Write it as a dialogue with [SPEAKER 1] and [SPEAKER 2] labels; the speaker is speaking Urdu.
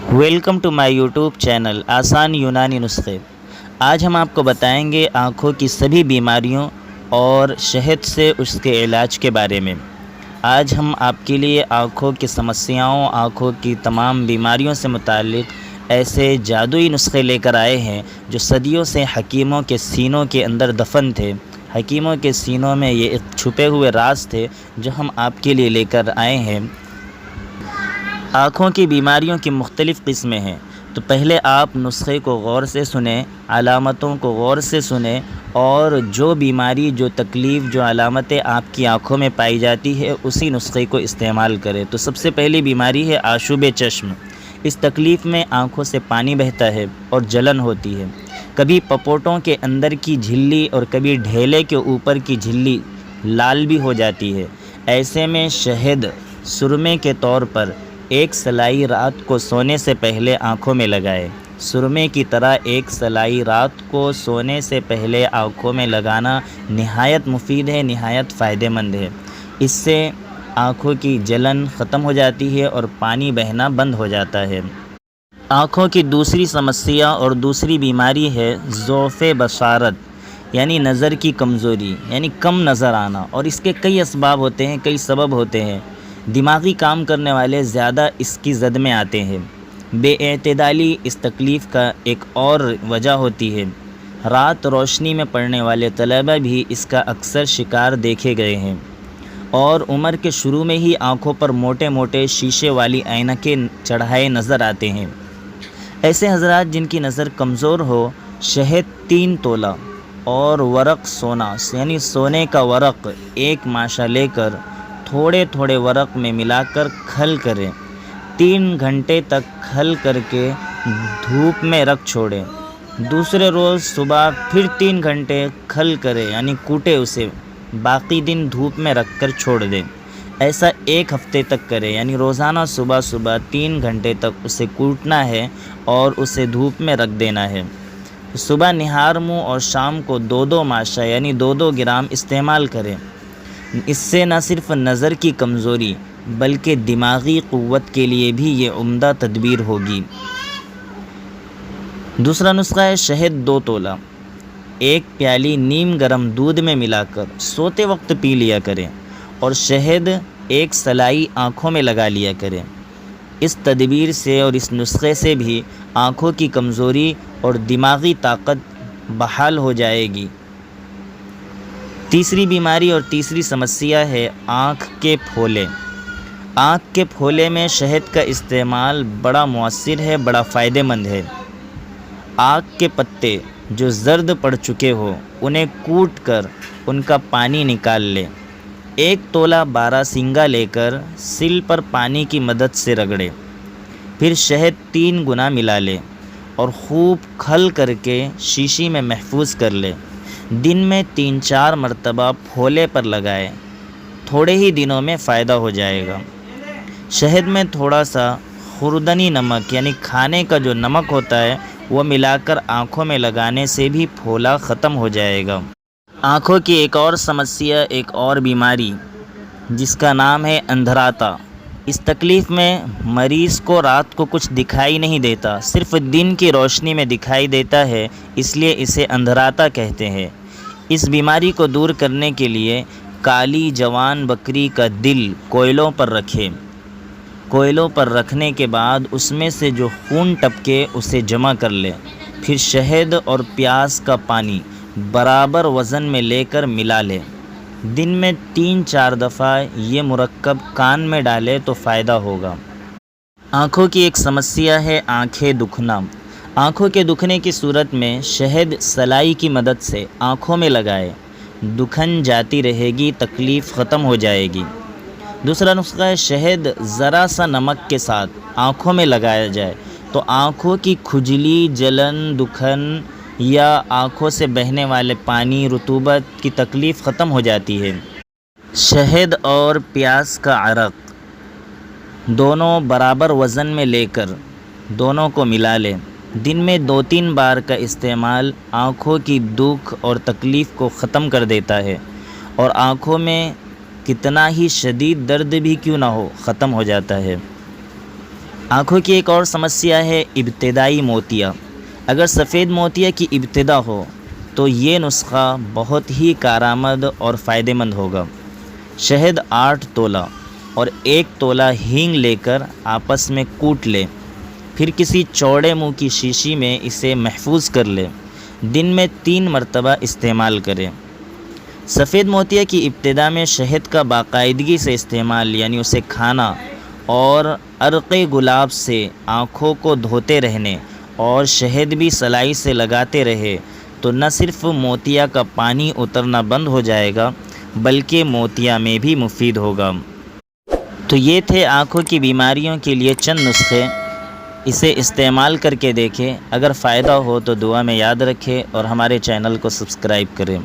[SPEAKER 1] Welcome to my YouTube channel آسان یونانی نسخے۔ آج ہم آپ کو بتائیں گے آنکھوں کی سبھی بیماریوں اور شہد سے اس کے علاج کے بارے میں۔ آج ہم آپ کے لیے آنکھوں کی سمسیاؤں، آنکھوں کی تمام بیماریوں سے متعلق ایسے جادوئی نسخے لے کر آئے ہیں جو صدیوں سے حکیموں کے سینوں کے اندر دفن تھے۔ حکیموں کے سینوں میں یہ ایک چھپے ہوئے راز تھے جو ہم آپ کے لیے لے کر آئے ہیں۔ آنکھوں کی بیماریوں کی مختلف قسمیں ہیں، تو پہلے آپ نسخے کو غور سے سنیں، علامتوں کو غور سے سنیں، اور جو بیماری، جو تکلیف، جو علامتیں آپ کی آنکھوں میں پائی جاتی ہے اسی نسخے کو استعمال کریں۔ تو سب سے پہلی بیماری ہے آشوب چشم۔ اس تکلیف میں آنکھوں سے پانی بہتا ہے اور جلن ہوتی ہے۔ کبھی پپوٹوں کے اندر کی جھلی اور کبھی ڈھیلے کے اوپر کی جھلی لال بھی ہو جاتی ہے۔ ایسے میں شہد سرمے کے طور پر ایک سلائی رات کو سونے سے پہلے آنکھوں میں لگائے۔ سرمے کی طرح ایک سلائی رات کو سونے سے پہلے آنکھوں میں لگانا نہایت مفید ہے، نہایت فائدہ مند ہے۔ اس سے آنکھوں کی جلن ختم ہو جاتی ہے اور پانی بہنا بند ہو جاتا ہے۔ آنکھوں کی دوسری سمسیا اور دوسری بیماری ہے ضعف بصارت، یعنی نظر کی کمزوری، یعنی کم نظر آنا، اور اس کے کئی اسباب ہوتے ہیں، کئی سبب ہوتے ہیں۔ دماغی کام کرنے والے زیادہ اس کی زد میں آتے ہیں۔ بے اعتدالی اس تکلیف کا ایک اور وجہ ہوتی ہے۔ رات روشنی میں پڑھنے والے طلبہ بھی اس کا اکثر شکار دیکھے گئے ہیں، اور عمر کے شروع میں ہی آنکھوں پر موٹے موٹے شیشے والی عینکیں چڑھائے نظر آتے ہیں۔ ایسے حضرات جن کی نظر کمزور ہو، شہد 3 تولہ اور ورق سونا، یعنی سونے کا ورق 1 ماشا لے کر تھوڑے تھوڑے ورق میں ملا کر کھل کریں۔ 3 گھنٹے تک کھل کر کے دھوپ میں رکھ چھوڑیں۔ دوسرے روز صبح پھر 3 گھنٹے کھل کرے، یعنی کوٹے اسے، باقی دن دھوپ میں رکھ کر چھوڑ دیں۔ ایسا 1 ہفتے تک کرے، یعنی روزانہ صبح 3 گھنٹے تک اسے کوٹنا ہے اور اسے دھوپ میں رکھ دینا ہے۔ صبح نہار منہ اور شام کو 2 ماشا یعنی 2 گرام استعمال کریں۔ اس سے نہ صرف نظر کی کمزوری بلکہ دماغی قوت کے لیے بھی یہ عمدہ تدبیر ہوگی۔ دوسرا نسخہ ہے شہد 2 تولہ، 1 پیالی نیم گرم دودھ میں ملا کر سوتے وقت پی لیا کریں، اور شہد 1 سلائی آنکھوں میں لگا لیا کریں۔ اس تدبیر سے اور اس نسخے سے بھی آنکھوں کی کمزوری اور دماغی طاقت بحال ہو جائے گی۔ تیسری بیماری اور تیسری سمسیا ہے آنکھ کے پھولے۔ آنکھ کے پھولے میں شہد کا استعمال بڑا مؤثر ہے، بڑا فائدہ مند ہے۔ آنکھ کے پتے جو زرد پڑ چکے ہو انہیں کوٹ کر ان کا پانی نکال لیں۔ 1 تولہ 12 سینگا لے کر سل پر پانی کی مدد سے رگڑیں، پھر شہد 3 گنا ملا لیں اور خوب کھل کر کے شیشی میں محفوظ کر لیں۔ دن میں 3-4 مرتبہ پھولے پر لگائیں، تھوڑے ہی دنوں میں فائدہ ہو جائے گا۔ شہد میں تھوڑا سا خوردنی نمک، یعنی کھانے کا جو نمک ہوتا ہے، وہ ملا کر آنکھوں میں لگانے سے بھی پھولا ختم ہو جائے گا۔ آنکھوں کی ایک اور سمسیا، ایک اور بیماری جس کا نام ہے اندھراتا۔ اس تکلیف میں مریض کو رات کو کچھ دکھائی نہیں دیتا، صرف دن کی روشنی میں دکھائی دیتا ہے، اس لیے اسے اندھراتا کہتے ہیں۔ اس بیماری کو دور کرنے کے لیے کالی جوان بکری کا دل کوئلوں پر رکھیں۔ کوئلوں پر رکھنے کے بعد اس میں سے جو خون ٹپکے اسے جمع کر لیں، پھر شہد اور پیاز کا پانی برابر وزن میں لے کر ملا لیں۔ دن میں 3-4 دفعہ یہ مرکب کان میں ڈالے تو فائدہ ہوگا۔ آنکھوں کی ایک سمسیا ہے آنکھیں دکھنا۔ آنکھوں کے دکھنے کی صورت میں شہد سلائی کی مدد سے آنکھوں میں لگائے، دکھن جاتی رہے گی، تکلیف ختم ہو جائے گی۔ دوسرا نسخہ ہے شہد ذرا سا نمک کے ساتھ آنکھوں میں لگایا جائے تو آنکھوں کی کھجلی، جلن، دکھن یا آنکھوں سے بہنے والے پانی، رطوبت کی تکلیف ختم ہو جاتی ہے۔ شہد اور پیاز کا عرق دونوں برابر وزن میں لے کر دونوں کو ملا لیں۔ دن میں 2-3 بار کا استعمال آنکھوں کی دکھ اور تکلیف کو ختم کر دیتا ہے، اور آنکھوں میں کتنا ہی شدید درد بھی کیوں نہ ہو ختم ہو جاتا ہے۔ آنکھوں کی ایک اور سمسیا ہے ابتدائی موتیا۔ اگر سفید موتیا کی ابتدا ہو تو یہ نسخہ بہت ہی کارآمد اور فائدہ مند ہوگا۔ شہد 8 تولہ اور 1 تولہ ہینگ لے کر آپس میں کوٹ لے، پھر کسی چوڑے منہ کی شیشی میں اسے محفوظ کر لے۔ دن میں 3 مرتبہ استعمال کرے۔ سفید موتیا کی ابتدا میں شہد کا باقاعدگی سے استعمال یعنی اسے کھانا اور عرق گلاب سے آنکھوں کو دھوتے رہنے اور شہد بھی سلائی سے لگاتے رہے تو نہ صرف موتیا کا پانی اترنا بند ہو جائے گا بلکہ موتیا میں بھی مفید ہوگا۔ تو یہ تھے آنکھوں کی بیماریوں کے لیے چند نسخے۔ اسے استعمال کر کے دیکھیں، اگر فائدہ ہو تو دعا میں یاد رکھیں اور ہمارے چینل کو سبسکرائب کریں۔